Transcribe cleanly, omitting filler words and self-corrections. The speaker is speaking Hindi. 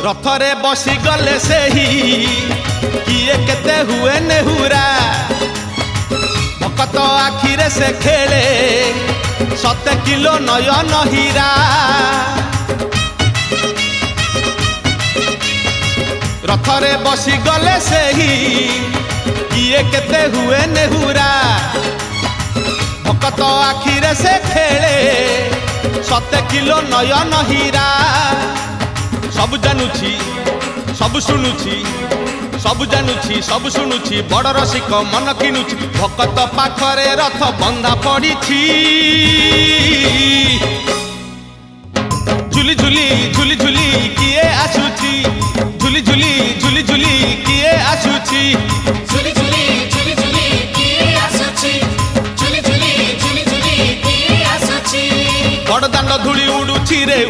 रथरे बसी गले सेही किए केते हुए नेहुरा भकत आखिरे से खेले 7 किलो नयन हीरा रथरे बसी गले सेही किए केते हुए नेहुरा भकत आखिरे से खेले 7 किलो नयन हीरा सब जानुछि सब शुणुछि सब जानुछि सब शुणुछि बड़ रसिक मन किनुछि भकत पाखरे रथ बंधा पड़िछि झुली झुली झुली झुली किए आसुछि झुली झुली झुली झुली किए आसुछि झुली झुली झुली झुली किए आसुछि झुली झुली झुली झुली किए आसुछि बड़ दांड धूली उडुछि रे